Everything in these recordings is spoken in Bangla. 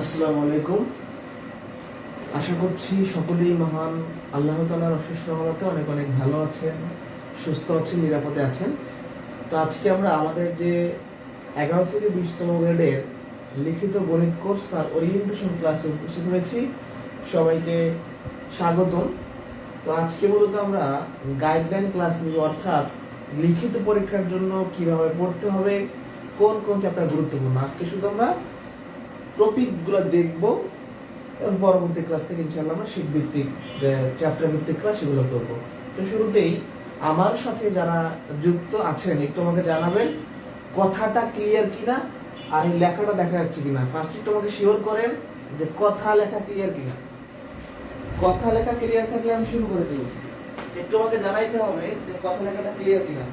আসসালামু আলাইকুম। আশা করছি সকলেই মহান আল্লাহ তাআলার অশেষ রহমতে অনেক অনেক ভালো আছেন, সুস্থ আছেন, নিরাপদে আছেন। তো আজকে আমরা আমাদের যে 11 থেকে 20তম গ্রেডের লিখিত গণিত কোর্স তার ওরিয়েন্টেশন ক্লাসে উপস্থিত হয়েছি। সবাইকে স্বাগতম। তো আজকে মূলত আমরা গাইডলাইন ক্লাস নিব, অর্থাৎ লিখিত পরীক্ষার জন্য কিভাবে পড়তে হবে, কোন কোন চ্যাপ্টার গুরুত্বপূর্ণ। আজকে শুধু আমরা টপিকগুলো দেখব এবং পরবর্তী ক্লাস থেকে ইনশাআল্লাহ আমরা শীট ভিত্তিক চ্যাপ্টার ভিত্তিক ক্লাস সেগুলো করব। তো শুরুতেই আমার সাথে যারা যুক্ত আছেন একটু আমাকে জানাবেন কথাটা ক্লিয়ার কিনা আর এই লেখাটা দেখা যাচ্ছে কিনা। ফার্স্ট একটু আমাকে শিওর করেন যে কথা লেখা ক্লিয়ার কিনা। কথা লেখা ক্লিয়ার থাকলে আমি শুরু করে দেব। একটু আমাকে জানাইতে হবে যে কথা লেখাটা ক্লিয়ার কিনা।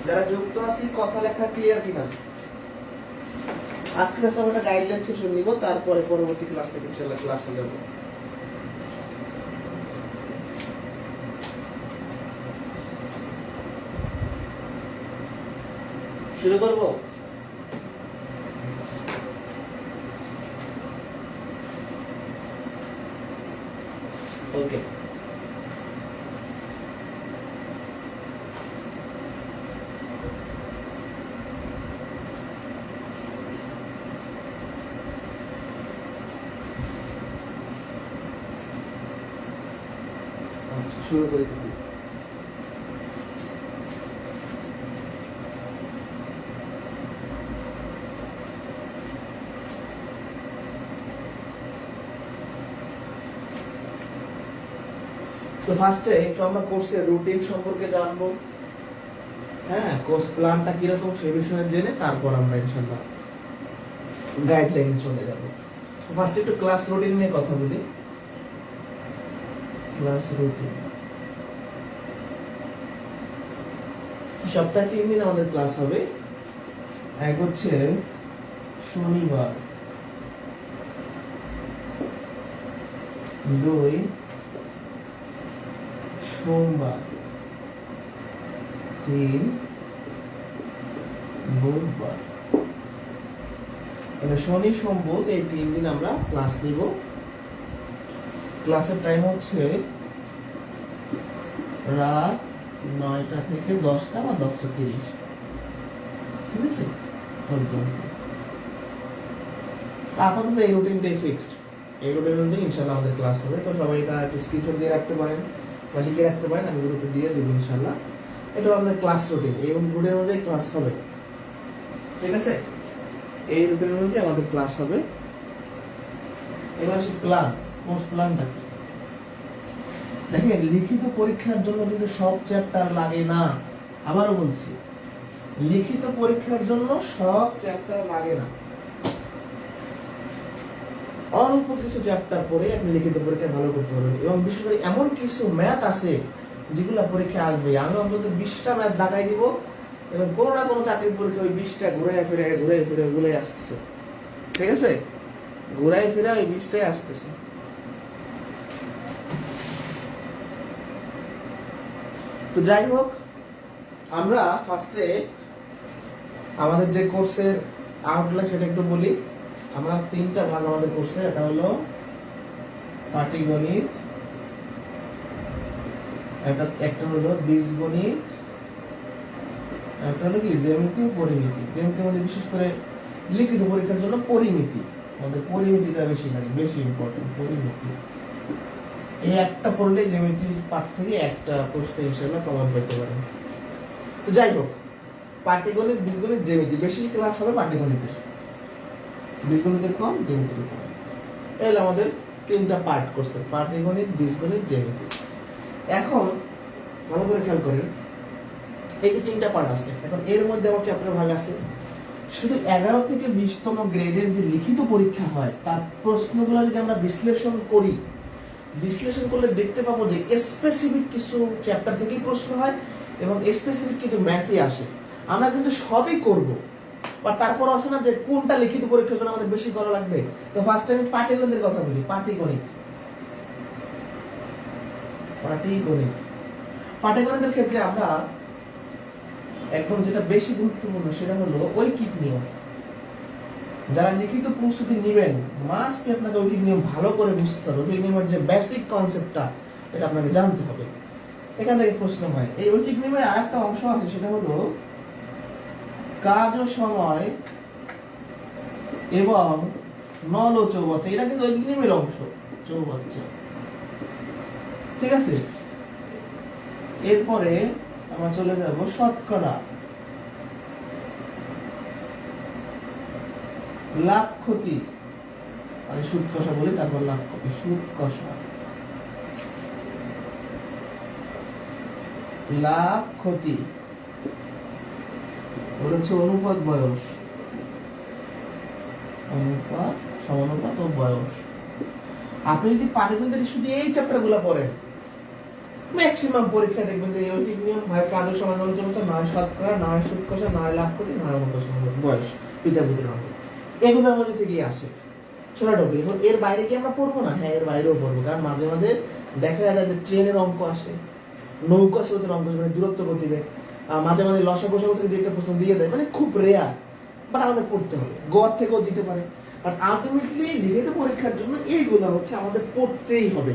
যারা যুক্ত আছি কথা লেখা ক্লিয়ার কিনা। আজকে আমরা একটা গাইডলাইন সেশন নিব, তারপরে পরবর্তী ক্লাস থেকে ইনশাআল্লাহ ক্লাসে যাব। শুরু করব। ওকে, শুরু করে দিই। তো ফার্স্টে একটু আমরা কোর্সের রুটিন সম্পর্কে জানবো। হ্যাঁ, কোর্স প্ল্যানটা কিরকম সে বিষয়ে জেনে তারপর আমরা ইনশাআল্লাহ গাইডলাইনে চলে যাব। তো ফার্স্টে একটু ক্লাস রুটিন নিয়ে কথা বলি। ক্লাস রুটিন, সপ্তাহে 3 দিন আমাদের ক্লাস হবে। এক হচ্ছে শনিবার, 2 সোমবার, 3 বুধবার। তাহলে শনি সোম বুধ এই 3 দিন আমরা ক্লাস নিব। ক্লাসের টাইম হচ্ছে রাত 9টা থেকে 10টা বা 10টা 30। ঠিক আছে, আপাতত এই রুটিনটাই ফিক্সড। এই রুটিন অনুযায়ী ইনশাআল্লাহ আমাদের ক্লাস হবে। তো সবাই এটা একটা স্ক্রিনশট দিয়ে রাখতে পারেন বা লিখে রাখতে পারেন, আমি গ্রুপে দিয়ে দেবো ইনশাআল্লাহ। এটা আমাদের ক্লাস রুটিন, এই রুটিন অনুযায়ী ক্লাস হবে। ঠিক আছে, এই রুটিন অনুযায়ী আমাদের ক্লাস হবে। এবার আসি প্ল্যান। কোর্স প্ল্যানটা কি? দেখেন, লিখিত পরীক্ষার জন্য কিন্তু সব চ্যাপ্টার লাগে না। আবারও বলছি, লিখিত পরীক্ষার জন্য সব চ্যাপ্টার লাগে না। অল্প কিছু চ্যাপ্টার পড়ে আপনি লিখিত পরীক্ষা ভালো করতে পারবেন। এবং বিশেষ করে এমন কিছু ম্যাথ আছে যেগুলো পরীক্ষা আসবে। আমি অন্তত 20টা ম্যাথ দেখাই দিব এবং কোনো না কোনো চাকরির পরীক্ষা ওই 20টা ঘুরে ফিরে আসতেছে। ঠিক আছে, ঘুরাই ফিরে ওই 20টাই আসতেছে। তো যাই হোক, আমরা ফার্স্টে আমাদের যে কোর্সের আউটলাইন সেটা একটু বলি। আমরা 3টা ভাগ আমাদের কোর্সে। এটা হলো পাটিগণিত, একটা হলো বীজগণিত, একটা হলো কি জ্যামিতি ও পরিমিতি। জ্যামিতির মধ্যে বিশেষ করে লিখিত পরীক্ষার জন্য পরিমিতি, আমাদের পরিমিতিটা বেশি লাগে, বেশি ইম্পর্টেন্ট পরিমিতি। এই একটা পড়লে জ্যামিতির পাঠ থেকে একটা প্রশ্ন ইনশাআল্লাহ কমন পেতে পারেন। তো যাই হোক, পাটিগণিত, বীজগণিত, জ্যামিতি বেশি ক্লাস হবে পাটিগণিতের, বীজগণিতের কম, জ্যামিতির কম। এই আমাদের 3টা পার্ট করছে, পাটিগণিত, বীজগণিত, জ্যামিতি। এখন ভালো করে খেয়াল করেন, এই যে 3টা পার্ট আছে, এখন এর মধ্যে আমার চ্যাপ্টার ভাগ আছে। শুধু 11 থেকে 20তম গ্রেডের যে লিখিত পরীক্ষা হয় তার প্রশ্নগুলো যদি আমরা বিশ্লেষণ করি, বিশ্লেষণ করলে দেখতে পাবো যে স্পেসিফিক কিছু চ্যাপ্টার থেকেই প্রশ্ন হয় এবং স্পেসিফিক কিছু ম্যাথই আসে। আমরা কিন্তু সবই করব, বা তারপর আছে না যে কোনটা লিখিত পরীক্ষার জন্য আমাদের বেশি করা লাগবে। তো ফার্স্ট আমি পাটিগণিতের কথা বলি। পাটিগণিতের ক্ষেত্রে আমরা একদম যেটা বেশি গুরুত্বপূর্ণ সেটা হলো ঐকিক নিয়ম। যারা লিখিত প্রস্তুতি নেবেন মাস্ট আপনাকে ঐকিক নিয়ম ভালো করে বুঝতে হবে। ঐকিক নিয়মের যে বেসিক কনসেপ্টটা এটা আপনাকে জানতে হবে। এখান থেকে প্রশ্ন হয়। এই ঐকিক নিয়মের আরেকটা অংশ আছে, সেটা হলো কাজ ও সময় এবং নল ও চৌবাচ্চা। এটা কিন্তু ঐকিক নিয়মের অংশ, চৌবাচ্চা। ঠিক আছে, এরপরে আমরা চলে যাব শতকরা, লাভ ক্ষতি, মানে সুদ কষা বলি, তারপর লাভ ক্ষতি, সুদ কষা, লাভ ক্ষতি, হচ্ছে অনুপাত বয়স, অনুপাত সমানুপাত ও বয়স। আপনি যদি পাটিগণিতের শুধু এই চ্যাপ্টার গুলো পড়েন, ম্যাক্সিমাম পরীক্ষা দেখবেন যে ঐকিক নিয়ম হয় কাজ ও সময়, নয় শতকরা, নয় সুদ কষা, নয় লাভ ক্ষতি, নয় অনুপাত সমানুপাত বয়স, পিতা পুত্রের অঙ্ক, এগুলোর মধ্যে থেকেই আসে ছোটটুকু। এখন এর বাইরে কি আমরা পড়বো না? হ্যাঁ, এর বাইরেও পড়বো, কারণ মাঝে মাঝে দেখা যায় যে ট্রেনের অঙ্ক আসে, নৌকা স্রোতের অঙ্ক, মানে দূরত্ব গতিবেগ, মাঝে মাঝে লসাগু থেকে দুই একটা প্রশ্ন দিয়ে দেয়, মানে খুব রেয়ার, বাট আমাদের পড়তে হবে। গড় থেকেও দিতে পারে, বাট আলটিমেটলি লিখিত পরীক্ষার জন্য এইগুলো হচ্ছে আমাদের পড়তেই হবে,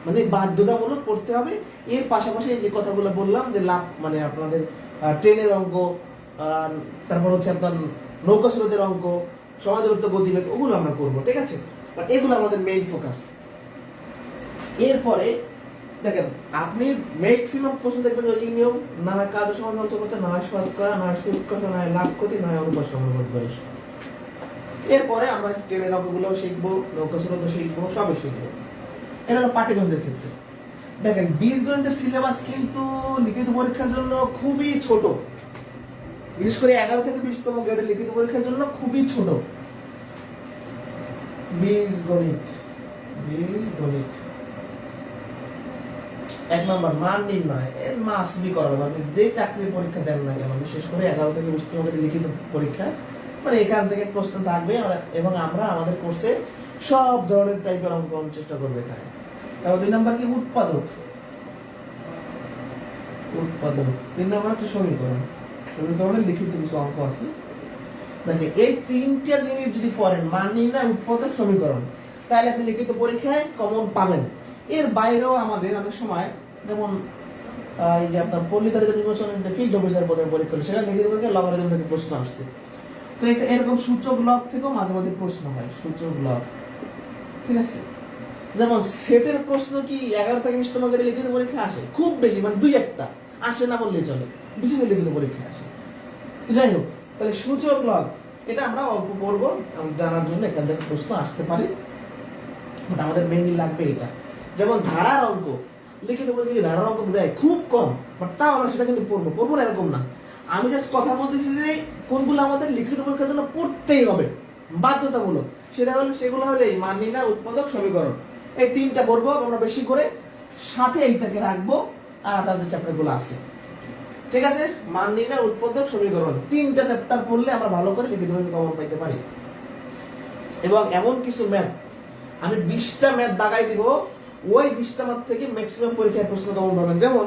মানে বাধ্যতামূলক পড়তে হবে। এর পাশাপাশি যে কথাগুলো বললাম যে লাভ, মানে আপনাদের ট্রেনের অঙ্ক, তারপর হচ্ছে আপনার নৌকা স্রোতের অঙ্ক, সময় দূরত্ব গতিবেগ, ওগুলো আমরা করবো, ঠিক আছে? বাট এগুলো আমাদের মেইন ফোকাস। এরপরে দেখেন, আপনি ম্যাক্সিমাম প্রশ্ন দেখবেন ঐকিক নিয়ম, না হয় কাজ ও সময়, না হয় শতকরা, না হয় সুদ কষা, না হয় লাভ ক্ষতি, না হয় অনুপাত সমানুপাত বয়স। এরপরে আমরা ট্রেনের অঙ্কগুলো শিখবো, নৌকা স্রোতও শিখবো, সবই শিখবো। এটা হলো পাটিগণিতের ক্ষেত্রে। দেখেন, বীজগণিতের সিলেবাস কিন্তু লিখিত পরীক্ষার জন্য খুবই ছোট, বিশেষ করে 11 থেকে 20তম গ্রেডের লিখিত পরীক্ষার জন্য খুবই ছোট। বীজগণিত, বীজগণিত 1 নম্বর মান নির্ণয়, এর মাস্ট বি করা হবে। আপনি যে চাকরির পরীক্ষা দেন না কেন, বিশেষ করে 11 থেকে 20তম গ্রেডের লিখিত পরীক্ষা, মানে এখান থেকে প্রশ্ন থাকবে, এবং আমরা আমাদের কোর্সে সব ধরনের টাইপের অঙ্ক করার চেষ্টা করবো এখানে। তারপর 2 নম্বর কি? উৎপাদক, উৎপাদক। 3 নম্বর হচ্ছে সমীকরণ, সমীকরণের লিখিত কিছু অঙ্ক আছে। দেখেন, এই তিনটা জিনিস যদি পড়েন, মান নির্ণয়, উৎপাদক, সমীকরণ, তাহলে আপনি লিখিত পরীক্ষায় কমন পাবেন। এর বাইরেও আমাদের অনেক সময়, যেমন এই যে আপনার পল্লীদারিদ্র নির্বাচনের যে ফিল্ড অফিসার পদের পরীক্ষা, সেটা লিখিত পরীক্ষায় লগারিদম থেকে প্রশ্ন আসছে। তো এরকম সূচক লগ থেকেও মাঝে মাঝে প্রশ্ন হয়, সূচক লগ, ঠিক আছে? যেমন সেটের প্রশ্ন কি 11 থেকে 20তম গ্রেডে লিখিত পরীক্ষা আসে? খুব বেশি, মানে 2-1টা আসে না বললেই চলে, বিশেষ লিখিত পরীক্ষা আসে। তো যাই হোক, তাহলে সূচক লগ এটা আমরা অল্প পড়বো, জানার জন্য এখান থেকে প্রশ্ন আসতে পারে, বাট আমাদের মেইনলি লাগবে এটা। যেমন ধারার অঙ্ক, লিখিত পরীক্ষায় ধারার অঙ্ক দেয় খুব কম, বাট তাও আমরা সেটা কিন্তু পড়বো না এরকম না। আমি জাস্ট কথা বলতেছি যে কোনগুলো আমাদের লিখিত পরীক্ষার জন্য পড়তেই হবে, বাধ্যতামূলক। সেগুলো হলে এই মান নির্ণয়, উৎপাদক, সমীকরণ, এই 3টা পড়বো আমরা বেশি করে, সাথে এইটাকে রাখবো আর আদার যে চ্যাপ্টারগুলো আছে, ঠিক আছে? মান নির্ণয়, উৎপাদক, সমীকরণ, 3টা চ্যাপ্টার পড়লে আমরা ভালো করে লিখিত পরীক্ষা কমন পাইতে পারি। এবং এমন কিছু ম্যাথ, আমি 20টা ম্যাথ দাগাই দিব, ওই 20টা ম্যাথ থেকে ম্যাক্সিমাম পরীক্ষায় প্রশ্ন কমন পাবেন। যেমন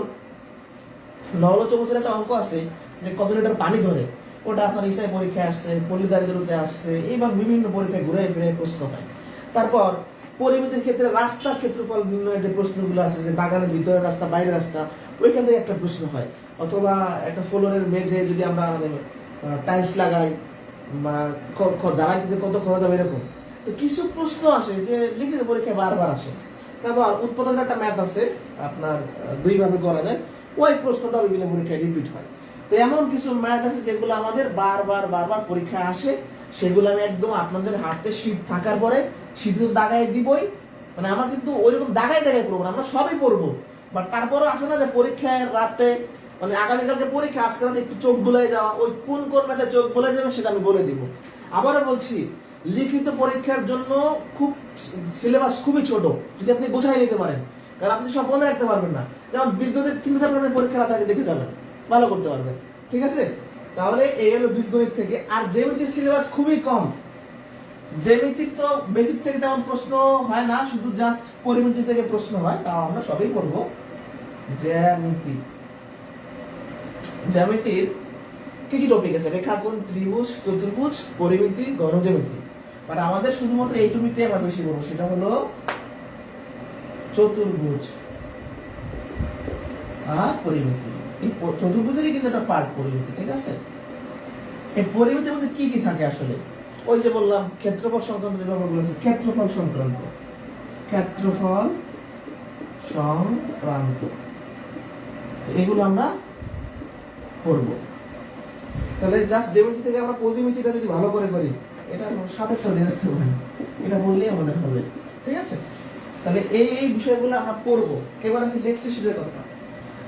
নল চৌবাচ্চার একটা অঙ্ক আছে যে কত লিটার পানি ধরে, ওটা আপনার ইসাই পরীক্ষায় আসছে, পল্লীদারিদ্রতে আসছে, এইভাবে বিভিন্ন পরীক্ষায় ঘুরে ফিরে প্রশ্ন হয়। তারপর পরিমিতির ক্ষেত্রে রাস্তার ক্ষেত্রফল নির্ণয়ের যে প্রশ্নগুলো আছে, যে বাগানের ভিতরের রাস্তা, বাইরের রাস্তা, ওইখান থেকে একটা প্রশ্ন হয়। অথবা একটা ফ্লোরের মেঝে যদি আমরা মানে টাইলস লাগাই বা দাঁড়াই দিতে কত খরচ হবে, এরকম। তো কিছু প্রশ্ন আসে যে লিখিত পরীক্ষায় বারবার আসে। তারপর উৎপাদনের একটা ম্যাথ আছে, আপনার 2 ভাবে করা যায়, ওই প্রশ্নটা বিভিন্ন পরীক্ষায় রিপিট হয়। তো এমন কিছু ম্যাথ আছে যেগুলো আমাদের বারবার পরীক্ষায় আসে, সেগুলো আমি একদম আপনাদের হাতে শীট থাকার পরে শীতে দাগাই দিবই, মানে আমার কিন্তু ওইরকম দাগাই পড়বো না, আমরা সবই পড়বো, বাট তারপরও আসে না যে পরীক্ষায় রাতে, মানে আগামীকালকে পরীক্ষা, আজকে রাতে একটু চোখ বুলাই যাওয়া, ওই কোন ম্যাথে চোখ বুলাই যাবে সেটা আমি বলে দিব। আবারও বলছি, লিখিত পরীক্ষার জন্য খুব সিলেবাস খুবই ছোট, যদি আপনি গোছাই নিতে পারেন, কারণ আপনি সব মনে রাখতে পারবেন না। যেমন বীজগণিতের 3 চ্যাপ্টারের পরীক্ষা তাকে দেখে যাবেন, ভালো করতে পারবেন, ঠিক আছে? তাহলে এই হলো বীজগণিত থেকে। আর জ্যামিতির সিলেবাস খুবই কম, জ্যামিতির তো বেসিক থেকে তেমন প্রশ্ন হয় না, শুধু জাস্ট পরিমিতি থেকে প্রশ্ন হয়, তাও আমরা সবই পড়বো। জ্যামিতি, জ্যামিতির কি কি টপিক আছে? রেখাগুণ, ত্রিভুজ, চতুর্ভুজ, পরিমিতি, ঘনজ্যামিতি। বাট আমাদের শুধুমাত্র এইটুকুতে আমরা বেশি পড়বো, সেটা হলো চতুর্ভুজ আর পরিমিতি। এই চতুর্ভুজেরই কিন্তু একটা পার্ট পরিমিতি, ঠিক আছে? এই পরিমিতির মধ্যে কি কি থাকে আসলে? ওই যে বললাম ক্ষেত্রফল সংক্রান্ত যে ব্যাপারগুলো আছে, ক্ষেত্রফল সংক্রান্ত এগুলো আমরা করব। তাহলে জাস্ট জ্যামিতি থেকে আমরা পরিমিতিটা যদি ভালো করে করি, এটা সাথে সাথে রাখতে পারি, এটা বললেই মনে হবে, ঠিক আছে? তাহলে এই বিষয়গুলো আমরা পড়বো। এবার আছে লেকচার শিটের কথা।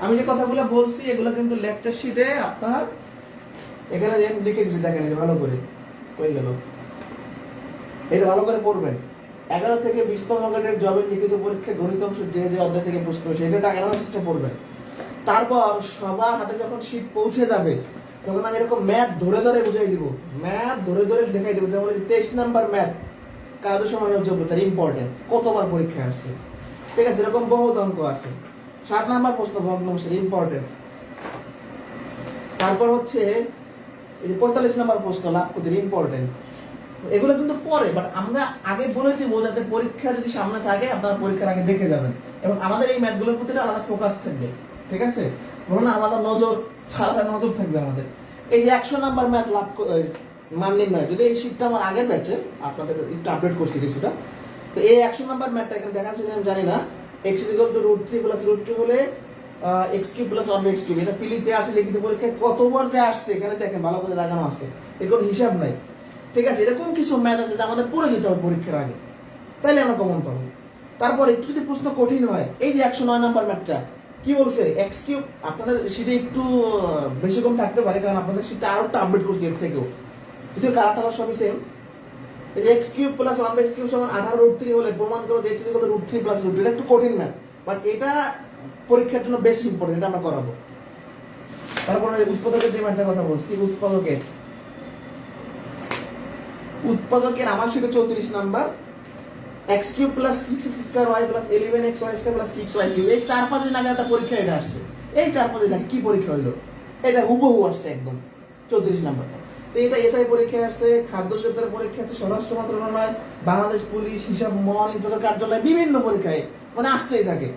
আমি যে কথাগুলো বলছি এগুলো কিন্তু লেকচার শিটে আপনার এখানে লিখে দিচ্ছি, দেখেন ভালো করে হয়ে গেল। এটা ভালো করে পড়বেন। 11 থেকে 20তম গ্রেডের জবের লিখিত পরীক্ষা গণিত অংশ যে যে অধ্যায় থেকে প্রশ্ন সেটা অ্যানালাইসিসটা পড়বেন। তারপর সবার হাতে যখন শীট পৌঁছে যাবে তখন আমি এরকম ম্যাথ ধরে ধরে বুঝাই দিব, ম্যাথ ধরে ধরে দেখাই দিব। যেমন 23 নাম্বার ম্যাথ কাজ সময় যোগ্যতা ইম্পর্টেন্ট, কতবার পরীক্ষা আসছে, ঠিক আছে? এরকম বহুত অঙ্ক আছে। 7 নাম্বার প্রশ্ন ভগ্নাংশের ইম্পর্টেন্ট। তারপর হচ্ছে এই যে 45 নাম্বার প্রশ্ন লাভ ক্ষতির ইম্পর্টেন্ট। এগুলো কিন্তু পরে, বাট আমরা আগে বলে দিব যাতে পরীক্ষা যদি সামনে থাকে আপনারা পরীক্ষার আগে দেখে যাবেন, এবং আমাদের এই ম্যাথগুলোর প্রতি আলাদা ফোকাস থাকবে, ঠিক আছে? বলো না আলাদা নজর থাকবে আমাদের। এই যে 100 নাম্বার ম্যাথ লাভ মান নির্ণয়, যদি এই শীটটা আমার আগের ব্যাচে আপনাদের একটু আপডেট করছি কিছুটা, তো এই 100 নাম্বার ম্যাথটা এখানে দেখা যাচ্ছে আমি জানি না, x = √3 + √2 হলে x³ + 1/x³, এটা পিলিতে আসে লিখিত পরীক্ষায় কতবার যে আসছে এখানে দেখেন ভালো করে দেখানো আছে, এর কোনো হিসাব নাই, ঠিক আছে? এরকম কিছু ম্যাথ আছে যা আমাদের পড়ে যেতে হবে পরীক্ষার আগে, তাইলে আমরা কমন পাবো। তারপর একটু যদি প্রশ্ন কঠিন হয়, এই যে 109 নাম্বার ম্যাথটা কি বলছে, x³ আপনাদের সেটা একটু বেশি কম থাকতে পারে, কারণ আপনাদের সেটা আরো একটা আপডেট করছি এর থেকেও, যদিও কালার সবই সেম। এই যে x³ + 1/x³ = 18√3 হলে প্রমাণ করো যে x = √3 + √2। এটা একটু কঠিন ম্যাথ, বাট এটা পরীক্ষার জন্য বেশি ইম্পর্টেন্ট, এটা আমরা করাবো। তারপরে উৎপাদকের যে ম্যাথটার কথা বলছি, উৎপাদকের আমার সেটা 34 number, x³ + 6x² y + 11xy² + 6y³। এই 4-5 দিন আগে একটা পরীক্ষা এটা আসছে, এই 4-5 দিন আগে কি পরীক্ষা হলো, এটা হুবহু আসছে একদম 34 নাম্বারটা। তো এটা এসআই পরীক্ষা আসছে, খাদ্য অধিদপ্তরের পরীক্ষা আছে, স্বরাষ্ট্র মন্ত্রণালয়, বাংলাদেশ পুলিশ, হিসাব মহানিয়ন্ত্রকের কার্যালয়, বিভিন্ন পরীক্ষায় মানে আসতেই থাকে,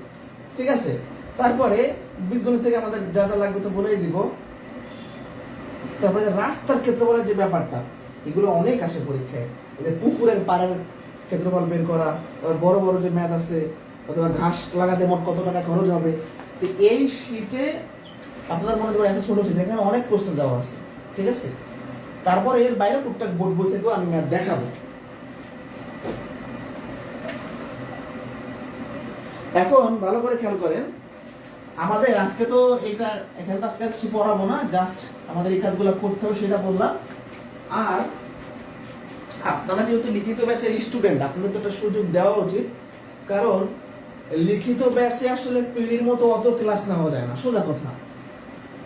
ঠিক আছে? তারপরে বীজগণিত থেকে আমাদের যা যা লাগবে তো বলেই দিব। তারপরে রাস্তার ক্ষেত্রফলের যে ব্যাপারটা, এগুলো অনেক আসে পরীক্ষায়। পুকুরের পাড়ের ক্ষেত্রফল বের করা, বড় বড় যে ম্যাথ আছে, অথবা ঘাস লাগাতে মোট কত টাকা খরচ হবে, তো এই শীটে আপনাদের মনে করেন একটা ছোট শীট, এখানে অনেক প্রশ্ন দেওয়া আছে, ঠিক আছে? তারপর এর বাইরে টুকটাক বোর্ড বই থেকেও আমি ম্যাথ দেখাবো। এখন ভালো করে খেয়াল করেন, আমাদের আজকে তো এটা এখানে তো আজকে কিছু পড়াবো না, জাস্ট আমাদের এই কাজগুলো করতে হবে সেটা বললাম। আর আপনারা যেহেতু লিখিত ব্যাচের স্টুডেন্ট, আপনাদের তো একটা সুযোগ দেওয়া উচিত, কারণ লিখিত ব্যাচে আসলে পিলির মতো অত ক্লাস নেওয়া যায় না, সোজা কথা।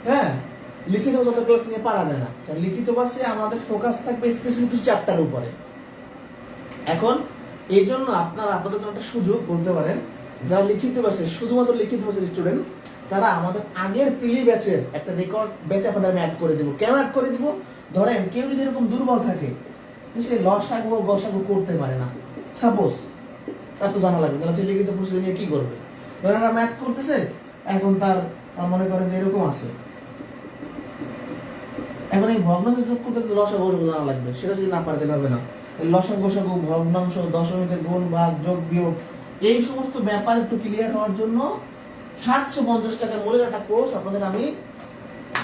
হ্যাঁ, লিখিত যত ক্লাস নিয়ে পারা যায় না, কারণ লিখিত ব্যাচে আমাদের ফোকাস থাকবে স্পেসিফিক কিছু চ্যাপ্টারের উপরে। এখন এই জন্য আপনাদের জন্য একটা সুযোগ বলতে পারেন, যারা লিখিত ব্যাচে শুধুমাত্র লিখিত ব্যাচের স্টুডেন্ট, তারা আমাদের আগের পিলি ব্যাচের একটা রেকর্ড ব্যাচ আপনাদের আমি অ্যাড করে দিব। কেন অ্যাড করে দিব? ধরেন কেউ যদি এরকম দুর্বল থাকে যে সে লসাগু গসাগু করতে পারে না, সাপোজ, তার তো জানা লাগবে, তাহলে সে লিখিত প্রশ্ন নিয়ে কি করবে? ধরেন ম্যাথ করতেছে, এখন তার মনে করেন যে এরকম আছে, এখন এই ভগ্নাংশ যোগ করতে লসাগু গসাগু জানা লাগবে, সেটা যদি না পারে তাহলে হবে না। লসাগু গসাগু, ভগ্নাংশ, দশমিকের গুণ ভাগ যোগ বিয়োগ, এই সমস্ত ব্যাপার একটু ক্লিয়ার হওয়ার জন্য 750 টাকা মূল্যের একটা কোর্স আপনাদের আমি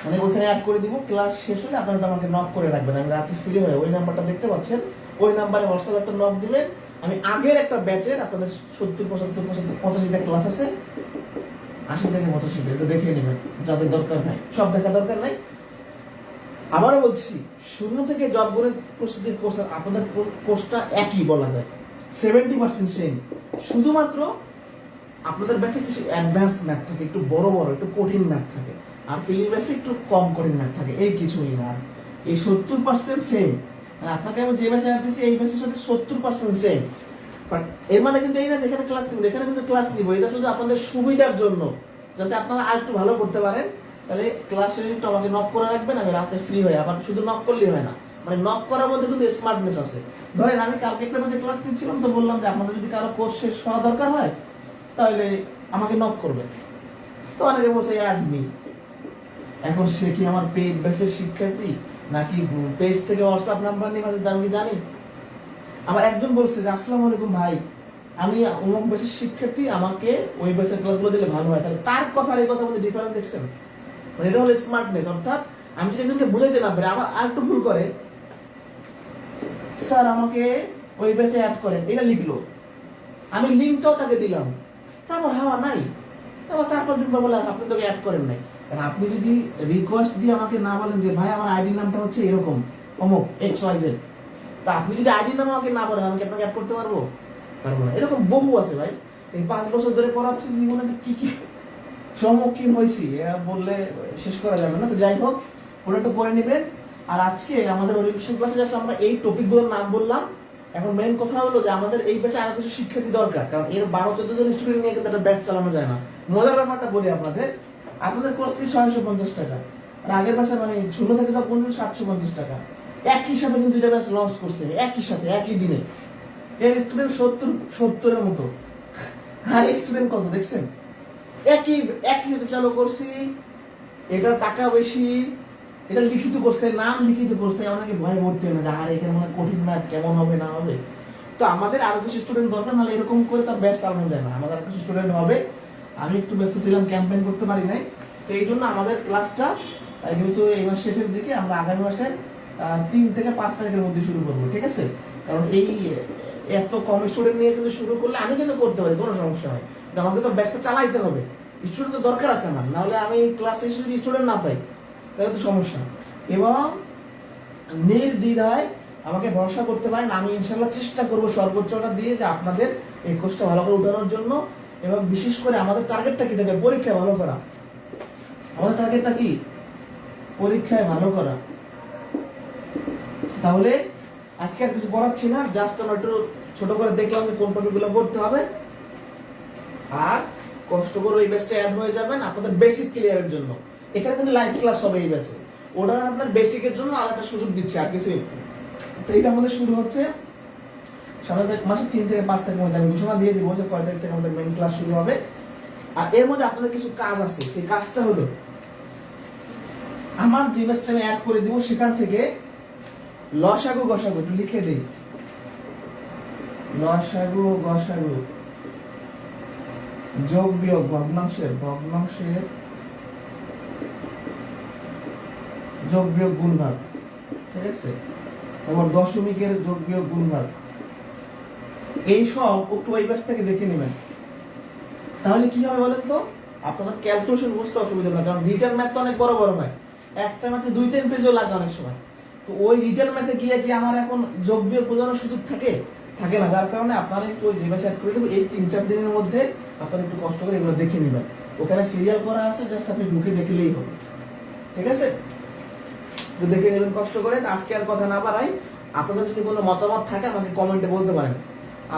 মানে ওইখানে অ্যাড করে দিব। ক্লাস শেষ হলে আপনারা আমাকে নক করে রাখবেন, আমি রাতে ফ্রি হয়ে ওই নাম্বারটা দেখতে পাচ্ছেন, ওই নাম্বারে হোয়াটসঅ্যাপ একটা নক দিবেন। আমি আগের একটা ব্যাচের আপনাদের 70-75-85টা ক্লাস আছে, 80 থেকে 85টা, এটা দেখে নেবেন, যাদের দরকার নাই, সব দেখা দরকার নাই। আবারও বলছি, 0 থেকে জব গণিত প্রস্তুতির কোর্স, আপনাদের কোর্সটা একই বলা যায়, 70% সেম। শুধুমাত্র আপনাদের ব্যাচে কিছু অ্যাডভান্স ম্যাথ থাকে, একটু বড় বড় একটু কঠিন ম্যাথ থাকে, আর পিলি ব্যাচে একটু কম কঠিন ম্যাথ থাকে, এই কিছুই না। এই 70% সেম, আপনাকে আমি যে ব্যাচে দিচ্ছি এই ব্যাচের সাথে 70% সেম। বাট এর মানে কিন্তু এই না যেখানে ক্লাস নিব, এখানে কিন্তু ক্লাস নিব, এটা শুধু আপনাদের সুবিধার জন্য, যাতে আপনারা আর একটু ভালো করতে পারেন। তাহলে ক্লাস শেষে একটু আমাকে নক করে রাখবেন, আমি রাতে ফ্রি হয়ে, আবার শুধু নক করলেই হয় না, মানে নক করার মধ্যে কিন্তু স্মার্টনেস আছে। ধরেন আমি কালকে একটা ব্যাচে ক্লাস নিচ্ছিলাম, তো বললাম যে আপনাদের যদি কারো কোর্স শেষ হওয়া দরকার হয় তাহলে আমাকে নক করবে। তো অনেকে বলছে অ্যাড মি। এখন সে কি আমার পেইড ব্যাচের শিক্ষার্থী নাকি পেজ থেকে হোয়াটসঅ্যাপ নাম্বার নিয়ে মেসেজ আমি জানি? আমার একজন বলছে যে আসসালামু আলাইকুম ভাই, আমি অমুক ব্যাচের শিক্ষার্থী, আমাকে ওই ব্যাচের ক্লাসগুলো দিলে ভালো হয়। তাহলে তার কথা আর এই কথা মধ্যে ডিফারেন্স দেখছেন? মানে এটা হলো স্মার্টনেস। অর্থাৎ আমি যদি একজনকে বুঝাইতে না পারি, আবার আরেকটু ভুল করে, স্যার আমাকে ওই ব্যাচে অ্যাড করেন, এটা লিখলো, আমি লিঙ্কটাও তাকে দিলাম, তারপর হাওয়া নাই, তারপর 4-5 দিন পর বলে আপনি তোকে অ্যাড করেন নাই। কারণ আপনি যদি রিকোয়েস্ট দিয়ে আমাকে না বলেন যে ভাই আমার আইডি নামটা হচ্ছে এরকম অমুক XYZ, তা আপনি যদি আইডি নাম আমাকে না বলেন আমি কি আপনাকে অ্যাড করতে পারবো? পারবো না। এরকম বহু আছে ভাই, এই 5 বছর ধরে পড়াচ্ছি, জীবনে কি কি সম্মুখীন হয়েছি বললে শেষ করা যাবে না। তো যাই হোক, ওটা একটু পরে নেবেন। আর আজকে আমাদের ওরিয়েন্টেশন ক্লাসে জাস্ট আমরা এই টপিকগুলোর নাম বললাম। এখন মেইন কথা হলো যে আমাদের এই ব্যাচে আরো কিছু শিক্ষার্থী দরকার, কারণ এর 12-14 জন স্টুডেন্ট নিয়ে কিন্তু একটা ব্যাচ চালানো যায় না। মজার ব্যাপারটা বলি আপনাদের কোর্স ফি 650 টাকা, আর আগের ব্যাচে মানে 0 থেকে সব পর্যন্ত 750 টাকা। একই সাথে কিন্তু দুইটা ব্যাচ লঞ্চ করছে, একই সাথে একই দিনে। এর স্টুডেন্ট 70-এর মতো, আর স্টুডেন্ট কত দেখছেন? একই হতে চালু করছি, এটা টাকা বেশি, এটা লিখিত কোর্স, নাম লিখিত কোর্স, তাই অনেকে ভয় ভর্তি হয় না, আর এখানে মানে কঠিন ম্যাথ কেমন হবে না হবে। তো আমাদের আরো কিছু স্টুডেন্ট দরকার, নাহলে এরকম করে তার ব্যাচ চালানো যায় না। আমাদের আরো কিছু স্টুডেন্ট হবে, আমি একটু ব্যস্ত ছিলাম, ক্যাম্পেইন করতে পারি নাই। তো এই জন্য আমাদের ক্লাসটা যেহেতু এই মাস শেষের দিকে, আমরা আগামী মাসে 3 থেকে 5 তারিখের মধ্যে শুরু করবো, ঠিক আছে? কারণ এই এত কম স্টুডেন্ট নিয়ে কিন্তু শুরু করলে আমি কিন্তু করতে পারি, কোনো সমস্যা হয়, কিন্তু আমাকে তো ব্যাচটা চালাইতে হবে, স্টুডেন্ট তো দরকার আছে আমার, নাহলে আমি ক্লাসে এসে যদি স্টুডেন্ট না পাই তাহলে তো সমস্যা। এবং নির্দ্বিধায় আমাকে ভরসা করতে পারেন, আমি ইনশাল্লাহ চেষ্টা করবো সর্বোচ্চটা দিয়ে যে আপনাদের এই কোর্সটা ভালো করে উঠানোর জন্য। এবং বিশেষ করে আমাদের টার্গেটটা কি থাকে? পরীক্ষায় ভালো করা। আমাদের টার্গেটটা কি? পরীক্ষায় ভালো করা। তাহলে আজকে আর কিছু পড়াচ্ছি না, জাস্ট আমরা একটু ছোট করে দেখলাম যে কোন টপিকগুলো পড়তে হবে, আর কষ্ট করে ওই ব্যাচটা অ্যাড হয়ে যাবেন আপনাদের বেসিক ক্লিয়ারের জন্য। এখানে কিন্তু লাইভ ক্লাস হবে এই ব্যাচে, ওটা আপনার বেসিকের জন্য আলাদা সুযোগ দিচ্ছে, আর কিছু। তো এটা আমাদের শুরু হচ্ছে সামনের মাসে 3 থেকে 5 তারিখের মধ্যে। আমি ঘোষণা দিয়ে দিব যে কয় তারিখ থেকে আমাদের মেইন ক্লাস শুরু হবে। আর এর মধ্যে আপনাদের কিছু কাজ আছে, সেই কাজটা হলো আমার যে ব্যাচটা আমি অ্যাড করে দিব সেখান থেকে লসাগু গসাগু একটু লিখে দিই, লসাগু গসাগু, যোগ বিয়োগ, ভগ্নাংশের যোগ বিয়োগ গুণভাগ, ঠিক আছে? তারপর দশমিকের যোগ বিয়োগ গুণভাগ, এই সব একটু ওই ব্যাচ থেকে দেখে নেবেন। তাহলে কি হবে বলেন তো? আপনাদের ক্যালকুলেশন বুঝতে অসুবিধা হবে না, কারণ রিটার্ন ম্যাথ তো অনেক বড় বড় হয়, একটা ম্যাথে 2-3 পেজও লাগে অনেক সময়। তো ওই রিটার্ন ম্যাথে গিয়ে কি আমার এখন যোগ বিয়োগ বোঝানোর সুযোগ থাকে না, যার কারণে আপনারা একটু ওই যে ব্যাচ অ্যাড করে দেবো, এই 3-4 দিনের মধ্যে আপনারা একটু কষ্ট করে এগুলো দেখে নেবেন। ওখানে সিরিয়াল করা আছে, জাস্ট আপনি ঢুকে দেখলেই হবে, ঠিক আছে? একটু দেখে নেবেন কষ্ট করে। আজকে আর কথা না বাড়াই, আপনাদের যদি কোনো মতামত থাকে আমাকে কমেন্টে বলতে পারেন।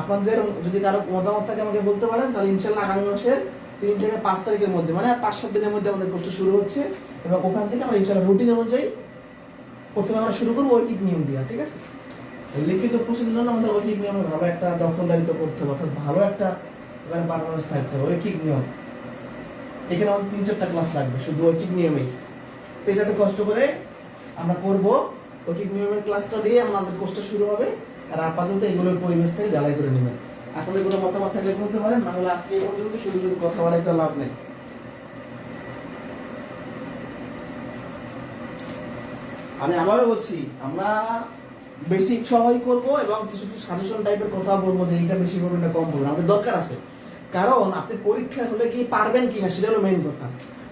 আপনাদের যদি কারো মতামত থাকে আমাকে বলতে পারেন, তাহলে ইনশাল্লাহ আগামী মাসের 3 থেকে 5 তারিখের মধ্যে, মানে আর 5-7 দিনের মধ্যে আমাদের কোর্সটা শুরু হচ্ছে। এবং ওখান থেকে আমরা ইনশাল্লাহ রুটিন অনুযায়ী প্রথমে আমরা শুরু করবো ঐকিক নিয়ম দিয়া, ঠিক আছে? লিখিত প্রশ্নের জন্য আমাদের ঐকিক নিয়মে ভালো একটা দখলদারিত্ব করতে হবে, অর্থাৎ ভালো একটা পারফরমেন্স থাকতে হবে। ঐকিক নিয়ম এখানে আমাদের 3-4টা ক্লাস লাগবে শুধু ঐকিক নিয়মেই। তো এটা একটু কষ্ট করে আমরা করবো, ঐকিক নিয়মের ক্লাসটা দিয়ে আমাদের কোর্সটা শুরু হবে। আর আপাতত এগুলোর পরিবেশ থেকে জ্বালাই করে নেবেন। আসলে কোনো মতামত থাকলে বলতে পারেন, না হলে আজকে এই পর্যন্ত শুধু কথা বলাইতে লাভ নেই। আমি আবারও বলছি, আমরা বেসিক সবাই করব এবং কিছু সাজেশন টাইপের কথা বলবো যে এটা বেশি করবেন না কম করবেন, আমাদের দরকার আছে। কারণ আপনি পরীক্ষা হলে কি পারবেন কিনা সেটা হলো মেইন কথা।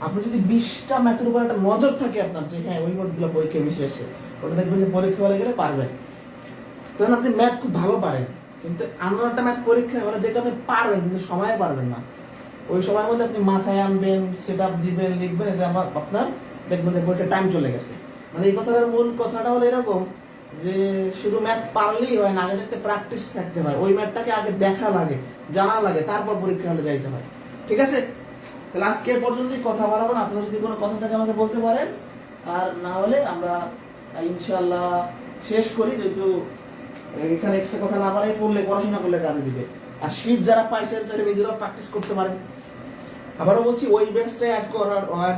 আপনি যদি 20টা ম্যাথের উপর একটা নজর থাকে আপনার, যে হ্যাঁ ওই ম্যাথগুলো পরীক্ষা বেশি আসে, ওটা দেখবেন যে পরীক্ষা হলে গেলে পারবেন। কারণ আপনি ম্যাথ খুব ভালো পারেন, কিন্তু অন্য একটা ম্যাথ পরীক্ষা হলে দেখবেন আপনি পারবেন, কিন্তু সময়ে পারবেন না। ওই সময়ের মধ্যে আপনি মাথায় আনবেন, সেট আপ দিবেন, লিখবেন, এতে আপনার দেখবেন যে পরীক্ষার টাইম চলে গেছে। মানে এই কথাটার মূল কথাটা হলো এরকম যে শুধু ম্যাথ পারলেই হয় না, আগে দেখতে প্র্যাকটিস থাকতে হয়, ওই ম্যাথটাকে আগে দেখা লাগে, জানা লাগে, তারপর পরীক্ষা হলে যাইতে হয়, ঠিক আছে? তাহলে আজকে পর্যন্তই, কথা বাড়াবো না। আপনার যদি কোনো কথা থাকে আমাকে বলতে পারেন, আর না হলে আমরা ইনশাল্লাহ শেষ করি, যেহেতু এখানে এক্সট্রা কথা না বাড়াই, পড়লে পড়াশোনা করলে কাজে দিবে। আর শীট যারা পাইছেন চাইলে নিজেরাও প্র্যাকটিস করতে পারেন। আবারও বলছি, ওই ব্যাচটা অ্যাড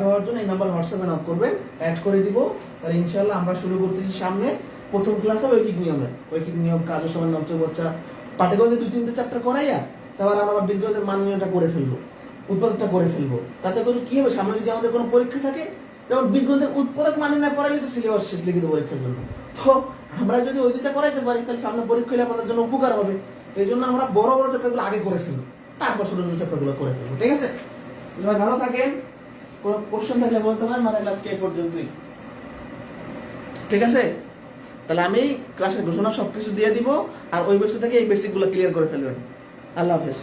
হওয়ার জন্য এই নাম্বার হোয়াটসঅ্যাপে নক করবেন, অ্যাড করে দিব। তাহলে ইনশাআল্লাহ আমরা শুরু করতেছি সামনে। প্রথম ক্লাস হবে ঐকিক নিয়মের, ঐকিক নিয়ম, কাজ ও সমান নবচ বাচ্চা পাটিগণিতে 2-3টে চ্যাপ্টার করাইয়া তারপর আমরা বীজগণিতের মাননীয়টা করে ফেলবো, উৎপাদকটা করে ফেলবো। তাতে করে কি হবে, সামনে যদি আমাদের কোনো পরীক্ষা থাকে, যেমন বীজগণিতের উৎপাদক মাননীয় পড়াইলে তো সিলেবাস শেষ লিখিত পরীক্ষার জন্য। তো আমরা যদি ওই দুইটা করাইতে পারি তাহলে সামনে পরীক্ষা হলে আমাদের জন্য উপকার হবে। এই জন্য আমরা বড় বড় চ্যাপ্টারগুলো আগে করে ফেলবো, তারপর ছোট ছোট চ্যাপ্টারগুলো করে ফেলবো। ঠিক আছে, সবাই ভালো থাকেন। কোনো কোশ্চেন থাকলে বলতে পারেন। আমাদের ক্লাসকে এই পর্যন্তই। ঠিক আছে, তাহলে আমি ক্লাসের ঘোষণা সবকিছু দিয়ে দিব, আর ওই বস্তু থেকে এই বেসিকগুলো ক্লিয়ার করে ফেলবেন। আল্লাহ হাফেজ।